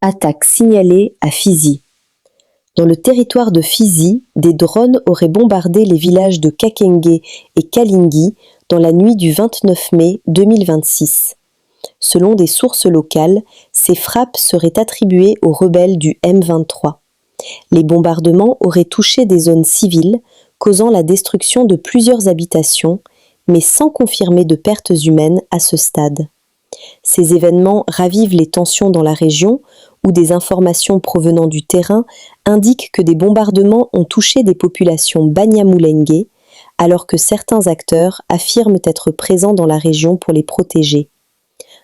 Attaque signalée à Fizi. Dans le territoire de Fizi, des drones auraient bombardé les villages de Kakenge et Kalingi dans la nuit du 29 mai 2026. Selon des sources locales, ces frappes seraient attribuées aux rebelles du M23. Les bombardements auraient touché des zones civiles, causant la destruction de plusieurs habitations, mais sans confirmer de pertes humaines à ce stade. Ces événements ravivent les tensions dans la région, où des informations provenant du terrain indiquent que des bombardements ont touché des populations Banyamulenge, alors que certains acteurs affirment être présents dans la région pour les protéger.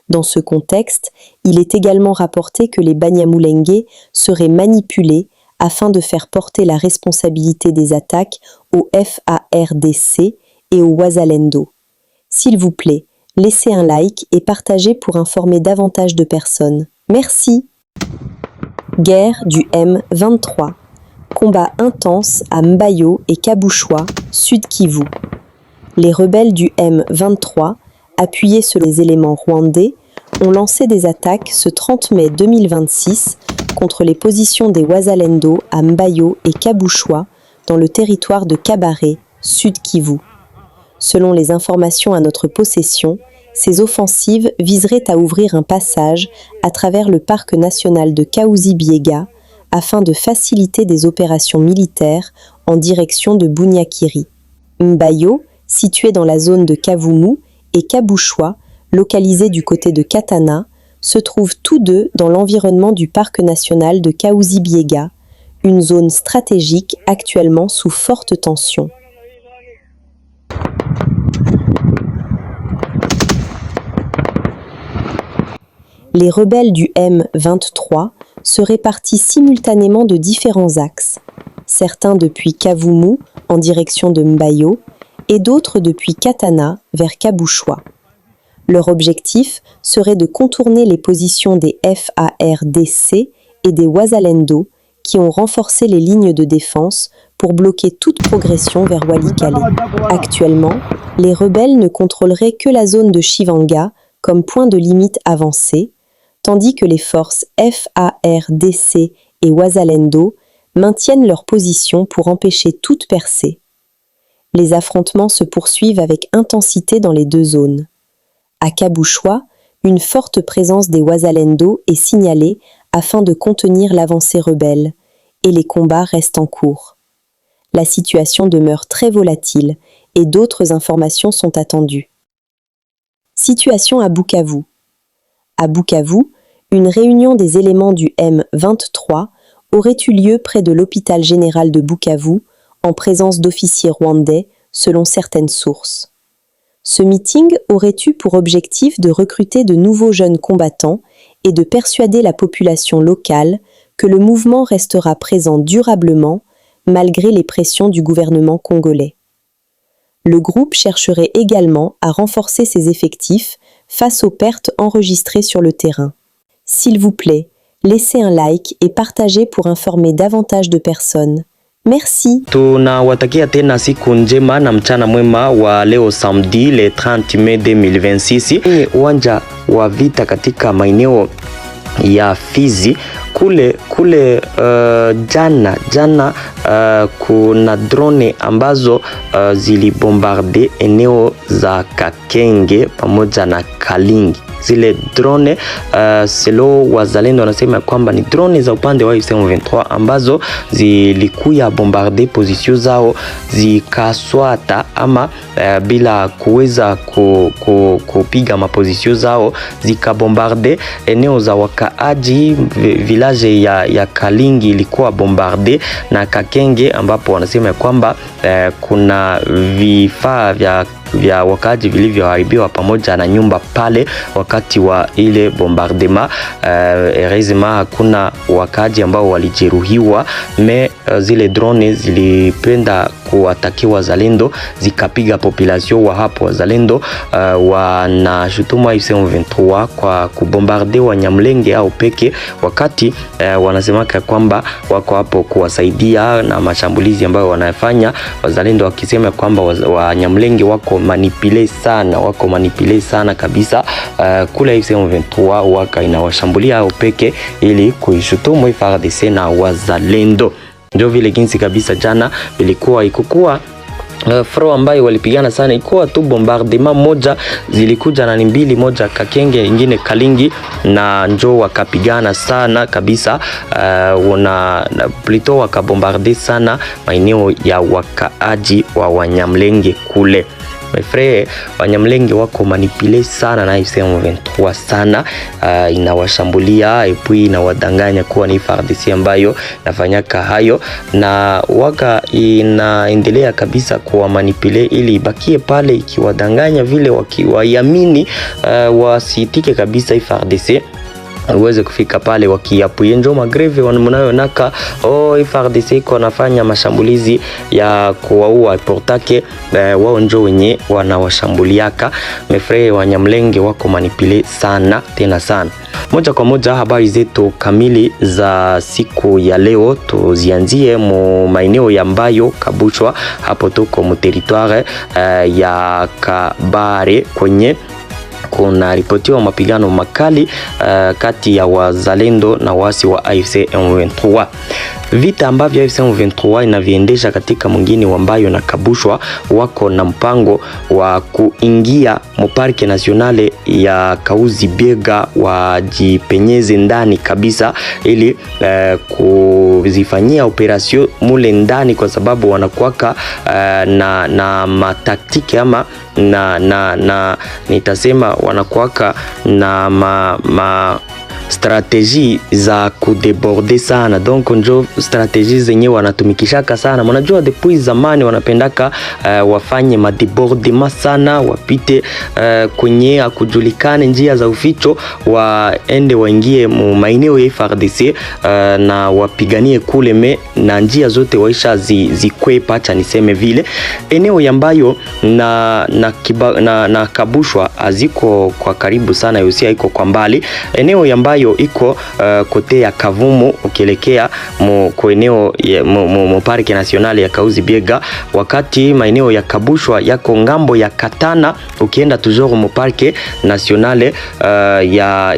Dans ce contexte, il est également rapporté que les Banyamulenge seraient manipulés afin de faire porter la responsabilité des attaques au FARDC et au Wazalendo. S'il vous plaît, laissez un like et partagez pour informer davantage de personnes. Merci. Guerre du M23. Combat intense à Mbayo et Kabushwa, Sud Kivu. Les rebelles du M23, appuyés sur les éléments rwandais, ont lancé des attaques ce 30 mai 2026 contre les positions des Wazalendo à Mbayo et Kabushwa dans le territoire de Kabare, Sud Kivu. Selon les informations à notre possession, ces offensives viseraient à ouvrir un passage à travers le parc national de Kahuzi-Biega afin de faciliter des opérations militaires en direction de Bunyakiri. Mbayo, situé dans la zone de Kavumu, et Kabushwa, localisé du côté de Katana, se trouvent tous deux dans l'environnement du parc national de Kahuzi-Biega, une zone stratégique actuellement sous forte tension. Les rebelles du M23 se répartissent simultanément de différents axes, certains depuis Kavumu en direction de Mbayo et d'autres depuis Katana vers Kabushwa. Leur objectif serait de contourner les positions des FARDC et des Wazalendo qui ont renforcé les lignes de défense pour bloquer toute progression vers Walikale. Actuellement, les rebelles ne contrôleraient que la zone de Chivanga comme point de limite avancé, tandis que les forces FARDC et Wazalendo maintiennent leur position pour empêcher toute percée. Les affrontements se poursuivent avec intensité dans les deux zones. À Kabushwa, une forte présence des Wazalendo est signalée afin de contenir l'avancée rebelle, et les combats restent en cours. La situation demeure très volatile et d'autres informations sont attendues. Situation à Bukavu. À Bukavu, une réunion des éléments du M23 aurait eu lieu près de l'hôpital général de Bukavu en présence d'officiers rwandais selon certaines sources. Ce meeting aurait eu pour objectif de recruter de nouveaux jeunes combattants et de persuader la population locale que le mouvement restera présent durablement malgré les pressions du gouvernement congolais. Le groupe chercherait également à renforcer ses effectifs face aux pertes enregistrées sur le terrain. S'il vous plaît, laissez un like et partagez pour informer davantage de personnes. Merci. Tunawatakia tena siku njema na mchana mwema wa leo samedi le 30 Mei 2026 kwenye uwanja wa vita katika maeneo ya Fizi kule jana kuna drone ambazo zilibombarde eneo za Kakenge pamoja na Kalingi. Zile drone selo wazalendo wanasema kwamba ni drone za upande wa M23 ambazo zilikuya bombarde position zao zikaswata ama bila kuweza kupiga maposition zao zikabombarde eneo za wakaaji. Village ya Kalingi ilikuwa bombarde na Kakenge ambapo wanasema kwamba kuna vifaa vya wakaaji vilivyoharibiwa pamoja na nyumba pale wakati wa ile bombardement. Heureusement hakuna wakaaji ambao walijeruhiwa, zile drone zilipenda kuwatakia wazalendo zikapiga population wa hapo. Wazalendo wanashutuma AFC M23 kwa kubombarde Wanyamlenge au peke, wakati wanasemaka kwamba wako hapo kuwasaidia na mashambulizi ambayo wanafanya. Wazalendo wakisema kwamba Wanyamlenge wako manipule sana kabisa. Kula AFC M23 waka inawashambulia au peke ili kuishutumu FARDC na wazalendo. Ndio vile jinsi kabisa jana ikukuwa fro ambayo walipigana sana, ikuwa tu bombardement moja zilikuja na mbili, moja Kakenge ingine Kalingi, na njo wakapigana sana kabisa. Na plito wakabombarde sana maeneo ya wakaaji wa Wanyamlenge kule. My frère, Wanyamlenge wako manipule sana na AFC M23 sana. Inawashambulia epui inawadanganya kuwa ni FARDC ambayo nafanyaka hayo, na waka inaendelea kabisa kuwa manipule ili ibakie pale, ikiwadanganya vile wakiwayamini wasitike kabisa FARDC uweze kufika pale, wakiapuye njo magreve wanamunayo naka FARDC iko nafanya mashambulizi ya kuwaua portake wao njo wenye wanawashambuliaka. Mefre Wanyamlenge wako manipule sana tena sana. Moja kwa moja habari zetu kamili za siku ya leo tuzianzie mu maeneo ya Mbayo Kabuchwa, hapo tuko mu territoire ya Kabare kwenye kuna ripotiwa mapigano makali kati ya wazalendo na wasi wa AFC M23. Vita ambavyo AFC M23 inaviendesha katika mwingine wa Mbayo na Kabushwa, wako na mpango wa kuingia Parke Nationale ya Kauzi Biega, wajipenyeze ndani kabisa ili kuzifanyia operasyon mule ndani, kwa sababu wanakuwaka na mataktiki ama na nitasema wanakuwaka na strategie za kudeborde sana. Donc njo strategie zenye wanatumikishaka sana. Mnajua depuis zamani wanapendaka wafanye madebordement sana, wapite kwenye akujulikane njia za uficho, waende waingie maeneo ya FARDC na wapiganie kule na njia zote waisha zikwepa, acha niseme vile. Eneo ambayo na Kabushwa aziko kwa karibu sana, yosia iko kwa mbali. Eneo ambayo iko kote ya Kavumu ukielekea kwa eneo mu Parke Nationale ya Kauzi Biega, wakati maeneo ya Kabushwa yako ngambo ya Katana ukienda toujours mu Parke Nationale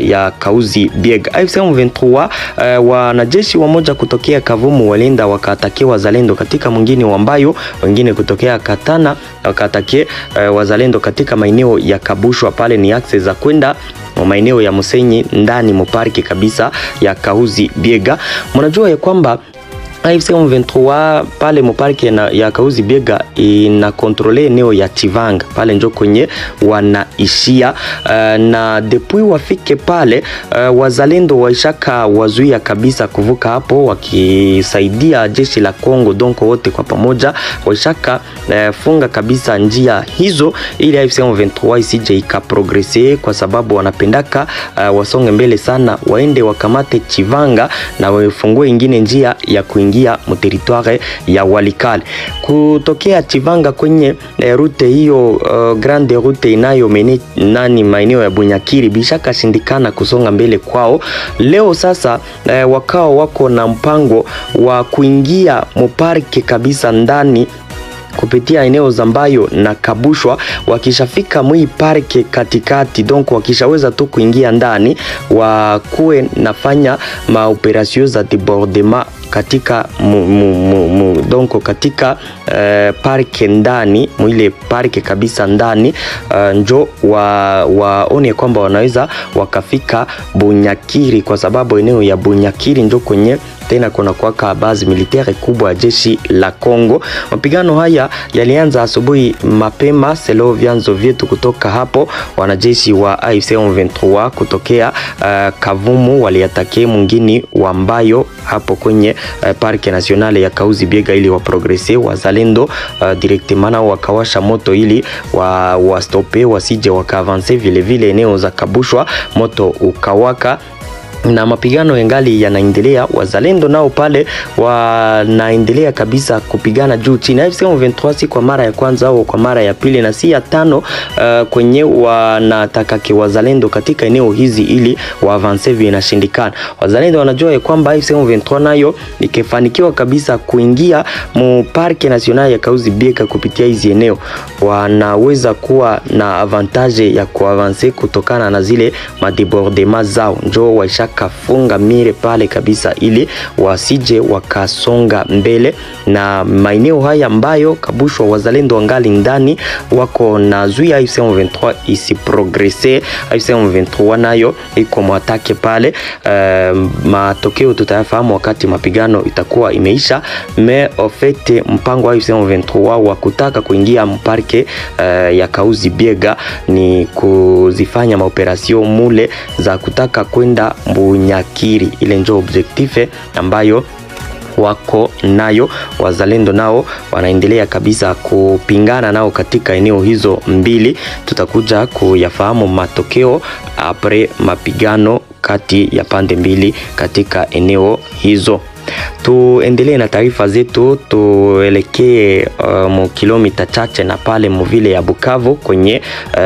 ya Kauzi Biega. AFC M23 wanajeshi wamoja kutokea Kavumu walinda wakatakia wazalendo katika mwingine wa Mbayo, wengine kutokea Katana wakatakia wazalendo katika maeneo ya Kabushwa. Pale ni access za kwenda maeneo ya Musenyi ndani mu parki kabisa ya Kauzi Biega. Mnajua ya kwamba AFC M23 pale mu parki ya Kauzi Biega ina kontrole eneo ya Chivanga, pale njo kwenye wanaishia, na depuis wafike pale wazalendo waishaka wazuia kabisa kuvuka hapo, wakisaidia jeshi la Kongo. Donc wote kwa pamoja waishaka funga kabisa njia hizo ili AFC M23 isije ikaprogrese, kwa sababu wanapendaka wasonge mbele sana, waende wakamate Chivanga na wafungue ingine njia ya kuingia mu territoire ya Walikale. Kutokea Chivanga kwenye route hiyo grande route inayo maeneo ya Bunyakiri bishaka shindikana kusonga mbele kwao. Leo sasa wakao wako na mpango wa kuingia mu parke kabisa ndani kupitia eneo za Mbayo na Kabushwa. Wakishafika mwi parke katikati, donc wakishaweza tu kuingia ndani, wakuwe nafanya maoperasyon za debordement katika donc katika parke ndani, mwile parke kabisa ndani, njo waone kwamba wanaweza wakafika Bunyakiri, kwa sababu eneo ya Bunyakiri njo kwenye tena kuna kwa base militaire kubwa ya jeshi la Kongo. Mapigano haya yalianza asubuhi mapema, selo vyanzo vyetu kutoka hapo. Wanajeshi wa AFC M23 kutokea Kavumu waliatake mwingine wa Mbayo hapo kwenye Parke Nationale ya Kauzi Biega ili waprogrese. Wazalendo directement wakawasha moto ili wastope wasije wakaavance. Vile vile eneo za Kabushwa moto ukawaka na mapigano yangali yanaendelea. Wazalendo nao pale wanaendelea kabisa kupigana juu chini. AFC M23 si kwa mara ya kwanza au kwa mara ya pili na si ya tano kwenye wanataka wazalendo katika eneo hizi ili waavance vinashindikana. Wazalendo wanajua ya kwamba AFC M23 nayo ikifanikiwa kabisa kuingia mu Parke National ya Kauzi Biega kupitia hizi eneo, wanaweza kuwa na avantage ya kuavance kutokana na zile madebordement zao. Njoo kafunga mire pale kabisa ili wasije wakasonga mbele, na maeneo haya ambayo kabushwa wazalendo wangali ndani wako na zuia AFC M23 isiprogresse. AFC M23 nayo iko mwatake pale. Matokeo tutayafahamu wakati mapigano itakuwa imeisha. Me ofete mpango wa AFC M23 wa kutaka kuingia mparke ya Kauzi Biega ni kuzifanya maoperasyon mule za kutaka kwenda Bunyakiri. Ile ndio objective ambayo wako nayo. Wazalendo nao wanaendelea kabisa kupingana nao katika eneo hizo mbili. Tutakuja kuyafahamu matokeo apre mapigano kati ya pande mbili katika eneo hizo. Tuendelee na taarifa zetu, tuelekee kilomita chache na pale mvile ya Bukavu kwenye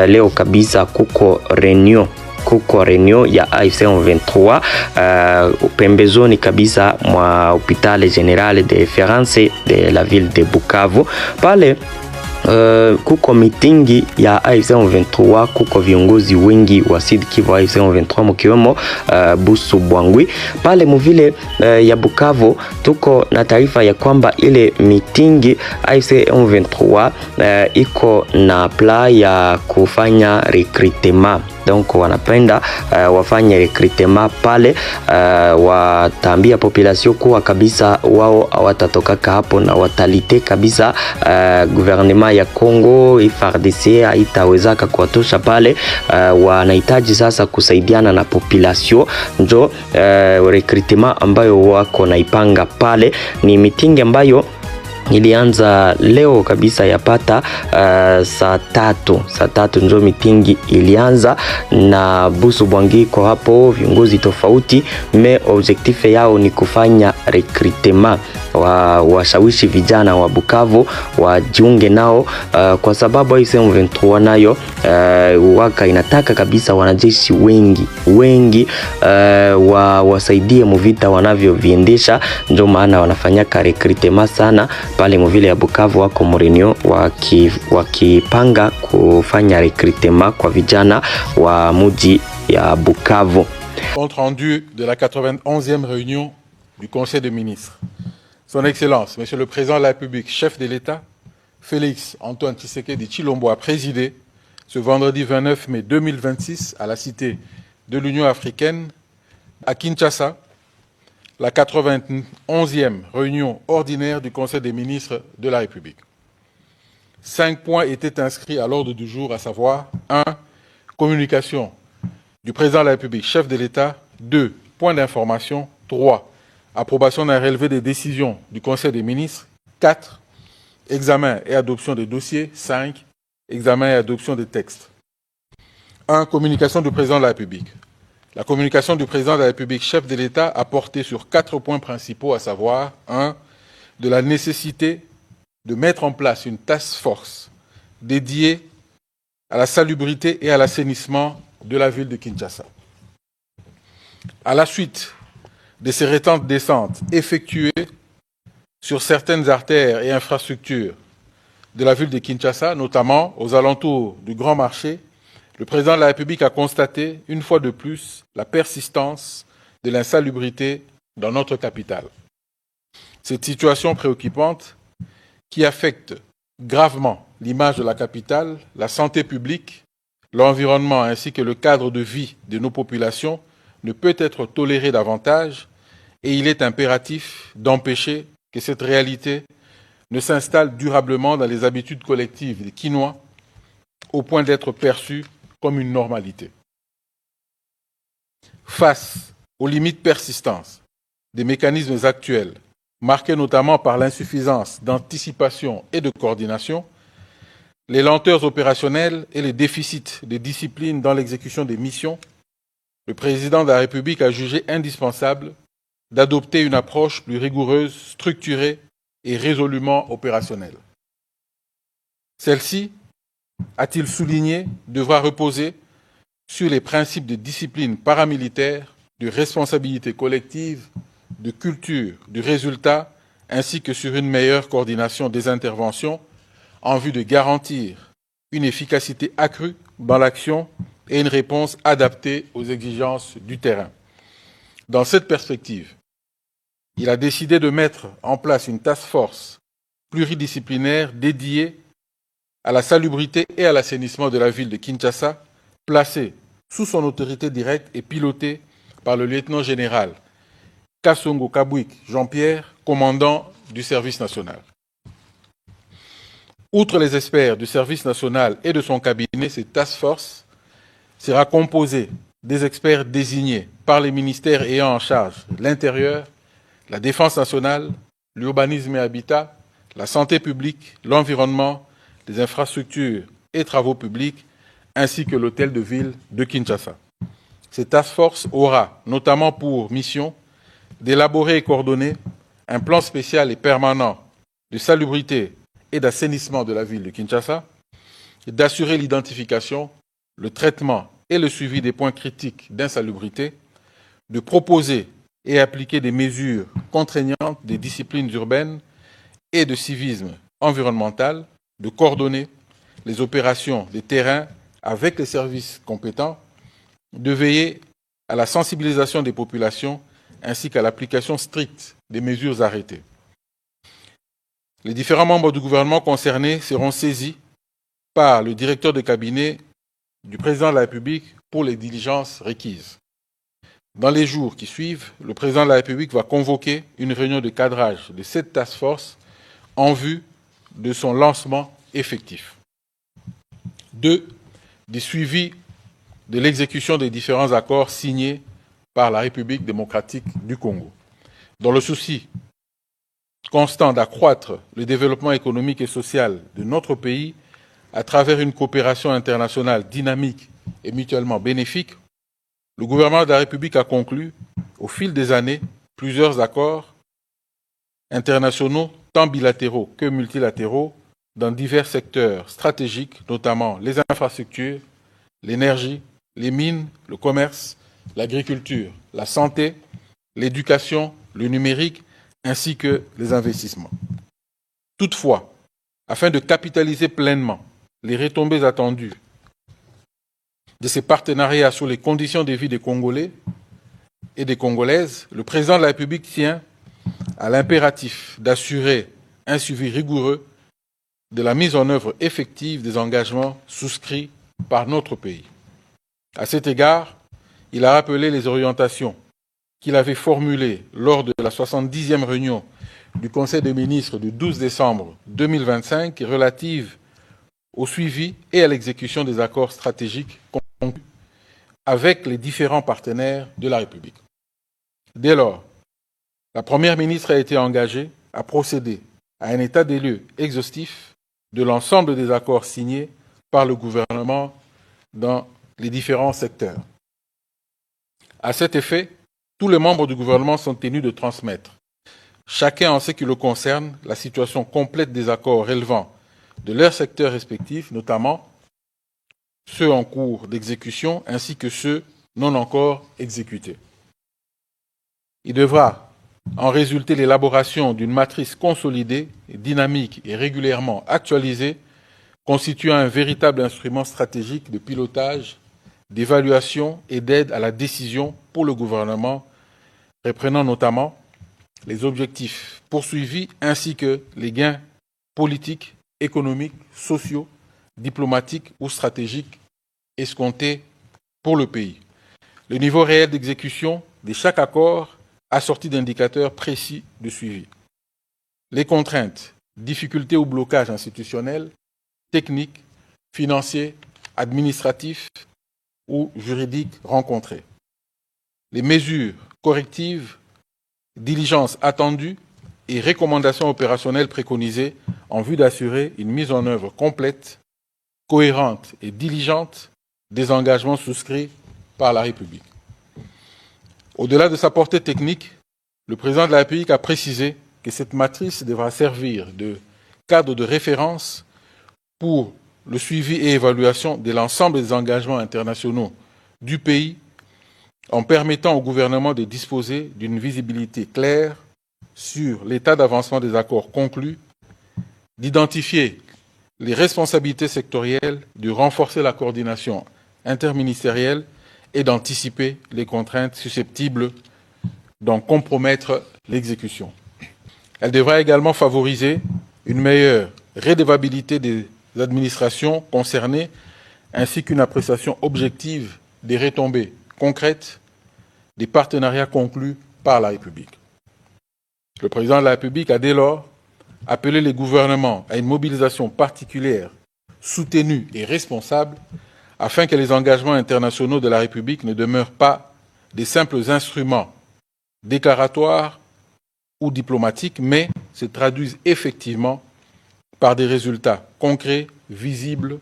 leo kabisa kuko reunion ya AFC M23 pembezoni kabisa mwa hôpital général de référence de la ville de Bukavu. Pale kuko mitingi ya AFC M23, kuko viongozi wengi wa Sud Kivu AFC M23 mkiwemo Busu Bwangwi. Pale mvile ya Bukavu tuko na taarifa ya kwamba ile mitingi AFC M23 iko na plan ya kufanya recrutement. Donc wanapenda wafanye recrutement pale, wataambia population kuwa kabisa wao hawatatoka hapo na watalite kabisa gouvernement ya Kongo FARDC haitaweza kuwatosha pale. Wanahitaji sasa kusaidiana na population, njo recrutement ambayo wako naipanga pale. Ni meeting ambayo ilianza leo kabisa yapata saa tatu njo mitingi ilianza, na Busu Bwangi kwa hapo viongozi tofauti. Me objectif yao ni kufanya recrutement, washawishi vijana wa Bukavu wajiunge nao, kwa sababu AFC M23 nayo waka inataka kabisa wanajeshi wengi wasaidie muvita wanavyoviendesha. Ndio maana wanafanyaka recrutement sana pale mvile ya Bukavu. Wako mrenio wakipanga kufanya recrutement kwa vijana wa muji ya Bukavu. Compte rendu de la 91e réunion du Conseil des ministres. Son Excellence, Monsieur le Président de la République, chef de l'État, Félix Antoine Tshisekedi Tshilombo a présidé ce vendredi 29 mai 2026 à la Cité de l'Union africaine à Kinshasa la 91e réunion ordinaire du Conseil des ministres de la République. 5 points étaient inscrits à l'ordre du jour, à savoir 1. Communication du Président de la République, chef de l'État. 2. Point d'information. 3. Approbation d'un relevé des décisions du Conseil des ministres. 4. Examen et adoption des dossiers. 5. Examen et adoption des textes. 1. Communication du Président de la République. La communication du Président de la République, chef de l'État, a porté sur 4 points principaux, à savoir 1. De la nécessité de mettre en place une task force dédiée à la salubrité et à l'assainissement de la ville de Kinshasa. À la suite de ces récentes descentes effectuées sur certaines artères et infrastructures de la ville de Kinshasa, notamment aux alentours du Grand Marché, le Président de la République a constaté, une fois de plus, la persistance de l'insalubrité dans notre capitale. Cette situation préoccupante, qui affecte gravement l'image de la capitale, la santé publique, l'environnement ainsi que le cadre de vie de nos populations, ne peut être tolérée davantage, et il est impératif d'empêcher que cette réalité ne s'installe durablement dans les habitudes collectives des Kinois, au point d'être perçue comme une normalité. Face aux limites persistantes des mécanismes actuels, marqués notamment par l'insuffisance d'anticipation et de coordination, les lenteurs opérationnelles et les déficits de discipline dans l'exécution des missions, le président de la République a jugé indispensable d'adopter une approche plus rigoureuse, structurée et résolument opérationnelle. Celle-ci, a-t-il souligné, devra reposer sur les principes de discipline paramilitaire, de responsabilité collective, de culture du résultat, ainsi que sur une meilleure coordination des interventions en vue de garantir une efficacité accrue dans l'action et une réponse adaptée aux exigences du terrain. Dans cette perspective, il a décidé de mettre en place une task force pluridisciplinaire dédiée à la salubrité et à l'assainissement de la ville de Kinshasa, placée sous son autorité directe et pilotée par le lieutenant-général Kassongo Kabouik Jean-Pierre, commandant du service national. Outre les experts du service national et de son cabinet, cette task force sera composée des experts désignés par les ministères ayant en charge l'intérieur, la défense nationale, l'urbanisme et habitat, la santé publique, l'environnement, les infrastructures et travaux publics, ainsi que l'hôtel de ville de Kinshasa. Cette task force aura notamment pour mission d'élaborer et coordonner un plan spécial et permanent de salubrité et d'assainissement de la ville de Kinshasa, d'assurer l'identification, le traitement et le suivi des points critiques d'insalubrité, de proposer et appliquer des mesures contraignantes des disciplines urbaines et de civisme environnemental, de coordonner les opérations des terrains avec les services compétents, de veiller à la sensibilisation des populations ainsi qu'à l'application stricte des mesures arrêtées. Les différents membres du gouvernement concernés seront saisis par le directeur de cabinet du président de la République pour les diligences requises. Dans les jours qui suivent, le président de la République va convoquer une réunion de cadrage de cette task force en vue de son lancement effectif. 2. Du suivi de l'exécution des différents accords signés par la République démocratique du Congo. Dans le souci constant d'accroître le développement économique et social de notre pays à travers une coopération internationale dynamique et mutuellement bénéfique, le gouvernement de la République a conclu, au fil des années, plusieurs accords internationaux, tant bilatéraux que multilatéraux, dans divers secteurs stratégiques, notamment les infrastructures, l'énergie, les mines, le commerce, l'agriculture, la santé, l'éducation, le numérique, ainsi que les investissements. Toutefois, afin de capitaliser pleinement les retombées attendues de ces partenariats sur les conditions de vie des Congolais et des Congolaises, le président de la République tient à l'impératif d'assurer un suivi rigoureux de la mise en œuvre effective des engagements souscrits par notre pays. À cet égard, il a rappelé les orientations qu'il avait formulées lors de la 70e réunion du Conseil des ministres du 12 décembre 2025 relatives au suivi et à l'exécution des accords stratégiques conclus avec les différents partenaires de la République. Dès lors, la Première ministre a été engagée à procéder à un état des lieux exhaustif de l'ensemble des accords signés par le gouvernement dans les différents secteurs. À cet effet, tous les membres du gouvernement sont tenus de transmettre, chacun en ce qui le concerne, la situation complète des accords relevant de leurs secteurs respectifs, notamment ceux en cours d'exécution ainsi que ceux non encore exécutés. Il devra en résulter l'élaboration d'une matrice consolidée, dynamique et régulièrement actualisée, constituant un véritable instrument stratégique de pilotage, d'évaluation et d'aide à la décision pour le gouvernement, reprenant notamment les objectifs poursuivis ainsi que les gains politiques, économiques, sociaux, diplomatiques ou stratégiques escomptés pour le pays. Le niveau réel d'exécution de chaque accord assorti d'indicateurs précis de suivi. Les contraintes, difficultés ou blocages institutionnels, techniques, financiers, administratifs ou juridiques rencontrés. Les mesures correctives, diligences attendues et recommandations opérationnelles préconisées en vue d'assurer une mise en œuvre complète, cohérente et diligente des engagements souscrits par la République. Au-delà de sa portée technique, le président de la République a précisé que cette matrice devra servir de cadre de référence pour le suivi et évaluation de l'ensemble des engagements internationaux du pays, en permettant au gouvernement de disposer d'une visibilité claire sur l'état d'avancement des accords conclus, d'identifier les responsabilités sectorielles, de renforcer la coordination interministérielle et d'anticiper les contraintes susceptibles d'en compromettre l'exécution. Elle devra également favoriser une meilleure redevabilité des administrations concernées ainsi qu'une appréciation objective des retombées concrètes des partenariats conclus par la République. Le président de la République a dès lors appelé les gouvernements à une mobilisation particulière, soutenue et responsable, afin que les engagements internationaux de la République ne demeurent pas des simples instruments déclaratoires ou diplomatiques, mais se traduisent effectivement par des résultats concrets, visibles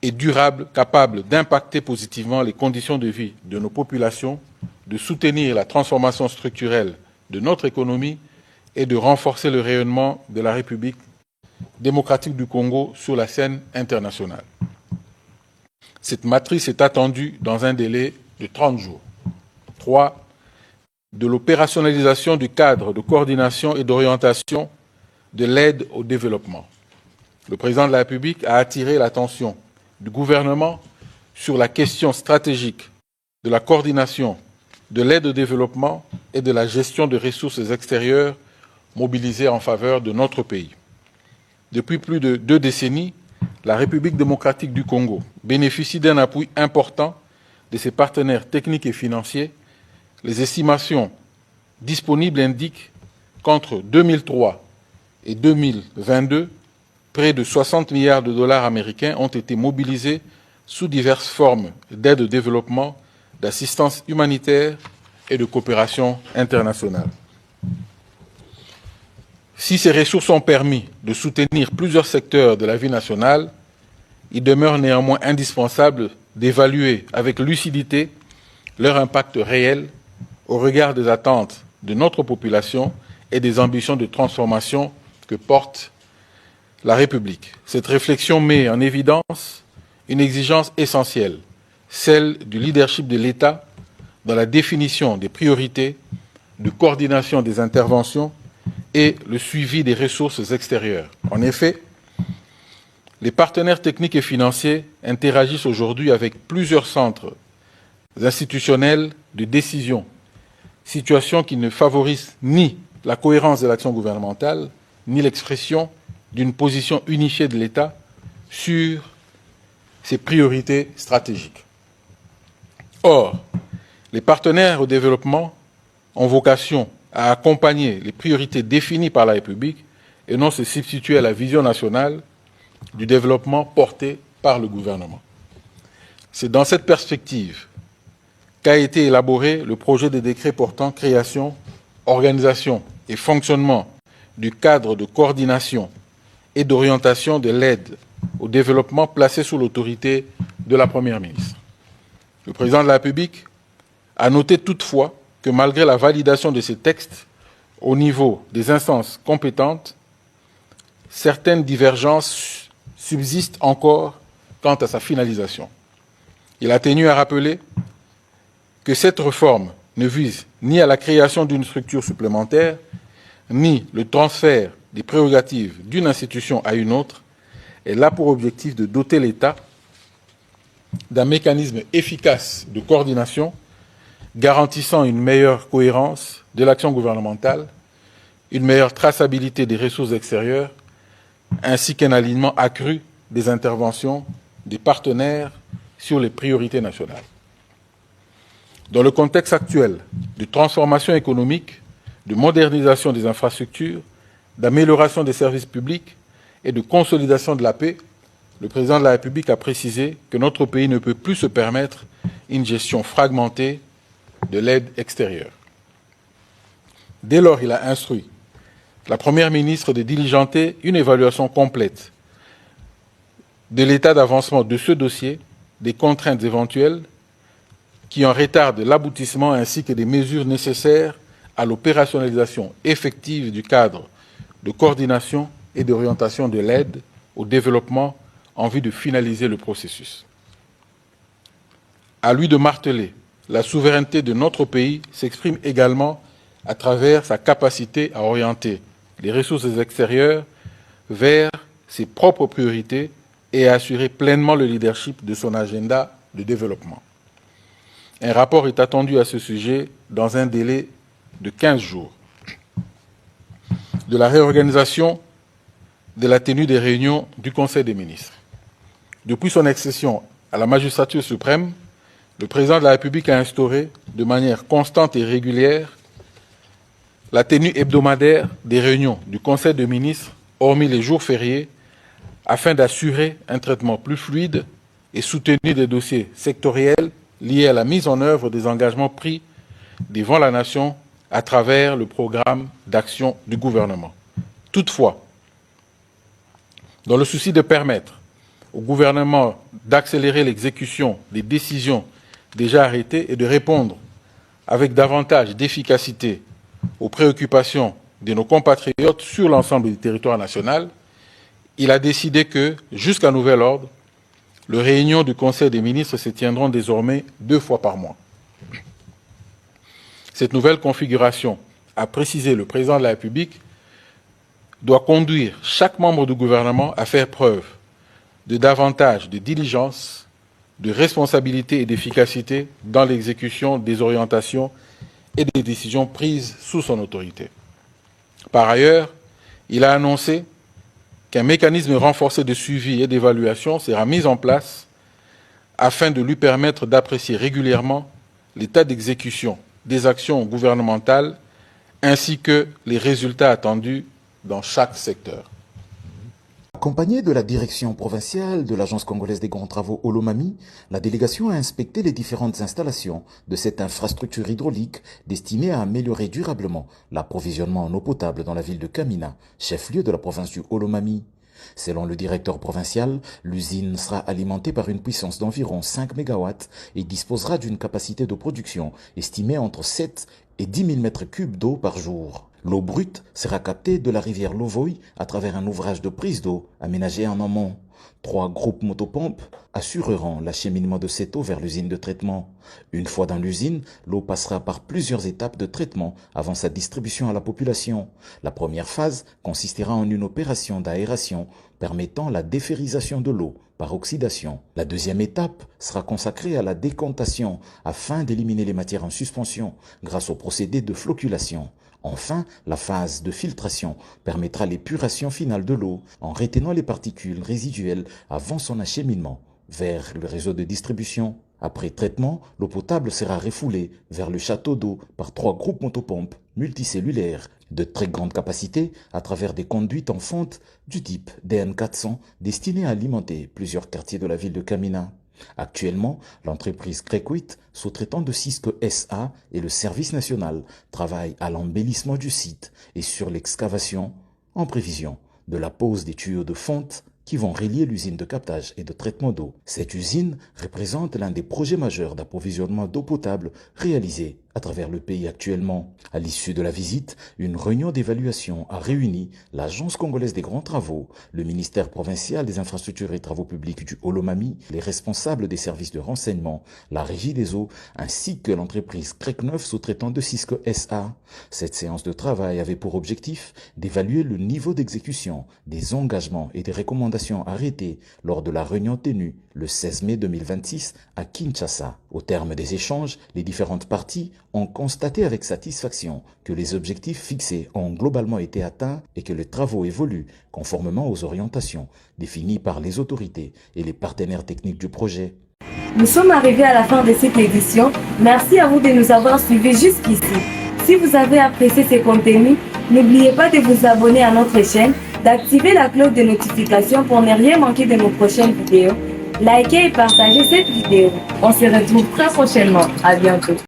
et durables, capables d'impacter positivement les conditions de vie de nos populations, de soutenir la transformation structurelle de notre économie et de renforcer le rayonnement de la République démocratique du Congo sur la scène internationale. Cette matrice est attendue dans un délai de 30 jours. 3. De l'opérationnalisation du cadre de coordination et d'orientation de l'aide au développement. Le président de la République a attiré l'attention du gouvernement sur la question stratégique de la coordination de l'aide au développement et de la gestion de ressources extérieures mobilisées en faveur de notre pays. Depuis plus de 2 décennies, la République démocratique du Congo bénéficie d'un appui important de ses partenaires techniques et financiers. Les estimations disponibles indiquent qu'entre 2003 et 2022, près de 60 milliards de dollars américains ont été mobilisés sous diverses formes d'aide au développement, d'assistance humanitaire et de coopération internationale. Si ces ressources ont permis de soutenir plusieurs secteurs de la vie nationale, il demeure néanmoins indispensable d'évaluer avec lucidité leur impact réel au regard des attentes de notre population et des ambitions de transformation que porte la République. Cette réflexion met en évidence une exigence essentielle, celle du leadership de l'État dans la définition des priorités, de coordination des interventions et le suivi des ressources extérieures. En effet, les partenaires techniques et financiers interagissent aujourd'hui avec plusieurs centres institutionnels de décision, situation qui ne favorise ni la cohérence de l'action gouvernementale, ni l'expression d'une position unifiée de l'État sur ses priorités stratégiques. Or, les partenaires au développement ont vocation à accompagner les priorités définies par la République et non se substituer à la vision nationale du développement portée par le gouvernement. C'est dans cette perspective qu'a été élaboré le projet de décret portant création, organisation et fonctionnement du cadre de coordination et d'orientation de l'aide au développement placé sous l'autorité de la Première ministre. Le président de la République a noté toutefois que malgré la validation de ces textes au niveau des instances compétentes, certaines divergences subsistent encore quant à sa finalisation. Il a tenu à rappeler que cette réforme ne vise ni à la création d'une structure supplémentaire, ni le transfert des prérogatives d'une institution à une autre. Elle a pour objectif de doter l'État d'un mécanisme efficace de coordination garantissant une meilleure cohérence de l'action gouvernementale, une meilleure traçabilité des ressources extérieures, ainsi qu'un alignement accru des interventions des partenaires sur les priorités nationales. Dans le contexte actuel de transformation économique, de modernisation des infrastructures, d'amélioration des services publics et de consolidation de la paix, le président de la République a précisé que notre pays ne peut plus se permettre une gestion fragmentée de l'aide extérieure. Dès lors, il a instruit la Première ministre de diligenter une évaluation complète de l'état d'avancement de ce dossier, des contraintes éventuelles qui en retardent l'aboutissement ainsi que des mesures nécessaires à l'opérationnalisation effective du cadre de coordination et d'orientation de l'aide au développement en vue de finaliser le processus. À lui de marteler, la souveraineté de notre pays s'exprime également à travers sa capacité à orienter les ressources extérieures vers ses propres priorités et à assurer pleinement le leadership de son agenda de développement. Un rapport est attendu à ce sujet dans un délai de 15 jours. De la réorganisation de la tenue des réunions du Conseil des ministres. Depuis son accession à la magistrature suprême, le président de la République a instauré de manière constante et régulière la tenue hebdomadaire des réunions du Conseil des ministres, hormis les jours fériés, afin d'assurer un traitement plus fluide et soutenu des dossiers sectoriels liés à la mise en œuvre des engagements pris devant la nation à travers le programme d'action du gouvernement. Toutefois, dans le souci de permettre au gouvernement d'accélérer l'exécution des décisions déjà arrêtées et de répondre avec davantage d'efficacité aux préoccupations de nos compatriotes sur l'ensemble du territoire national, il a décidé que, jusqu'à nouvel ordre, les réunions du Conseil des ministres se tiendront désormais 2 fois par mois. Cette nouvelle configuration, a précisé le président de la République, doit conduire chaque membre du gouvernement à faire preuve de davantage de diligence, de responsabilité et d'efficacité dans l'exécution des orientations et des décisions prises sous son autorité. Par ailleurs, il a annoncé qu'un mécanisme renforcé de suivi et d'évaluation sera mis en place afin de lui permettre d'apprécier régulièrement l'état d'exécution des actions gouvernementales ainsi que les résultats attendus dans chaque secteur. Accompagnée de la direction provinciale de l'Agence congolaise des grands travaux Olomami, la délégation a inspecté les différentes installations de cette infrastructure hydraulique destinée à améliorer durablement l'approvisionnement en eau potable dans la ville de Kamina, chef-lieu de la province du Olomami. Selon le directeur provincial, l'usine sera alimentée par une puissance d'environ 5 MW et disposera d'une capacité de production estimée entre 7 et 10 000 m3 d'eau par jour. L'eau brute sera captée de la rivière Lovoy à travers un ouvrage de prise d'eau aménagé en amont. 3 groupes motopompes assureront l'acheminement de cette eau vers l'usine de traitement. Une fois dans l'usine, l'eau passera par plusieurs étapes de traitement avant sa distribution à la population. La première phase consistera en une opération d'aération permettant la déferrisation de l'eau par oxydation. La deuxième étape sera consacrée à la décantation afin d'éliminer les matières en suspension grâce au procédé de flocculation. Enfin, la phase de filtration permettra l'épuration finale de l'eau en retenant les particules résiduelles avant son acheminement vers le réseau de distribution. Après traitement, l'eau potable sera refoulée vers le château d'eau par 3 groupes motopompes multicellulaires de très grande capacité à travers des conduites en fonte du type DN400 destinées à alimenter plusieurs quartiers de la ville de Kamina. Actuellement, l'entreprise Crequit, sous-traitant de Cisco SA et le service national, travaille à l'embellissement du site et sur l'excavation en prévision de la pose des tuyaux de fonte qui vont relier l'usine de captage et de traitement d'eau. Cette usine représente l'un des projets majeurs d'approvisionnement d'eau potable réalisés à travers le pays actuellement. À l'issue de la visite, une réunion d'évaluation a réuni l'Agence congolaise des grands travaux, le ministère provincial des infrastructures et travaux publics du Olomami, les responsables des services de renseignement, la régie des eaux, ainsi que l'entreprise Crecneuf sous-traitant de Cisco SA. Cette séance de travail avait pour objectif d'évaluer le niveau d'exécution des engagements et des recommandations arrêtées lors de la réunion tenue le 16 mai 2026 à Kinshasa. Au terme des échanges, les différentes parties ont constaté avec satisfaction que les objectifs fixés ont globalement été atteints et que les travaux évoluent conformément aux orientations définies par les autorités et les partenaires techniques du projet. Nous sommes arrivés à la fin de cette édition. Merci à vous de nous avoir suivis jusqu'ici. Si vous avez apprécié ces contenus, n'oubliez pas de vous abonner à notre chaîne, d'activer la cloche de notification pour ne rien manquer de nos prochaines vidéos. Likez et partagez cette vidéo. On se retrouve très prochainement. À bientôt.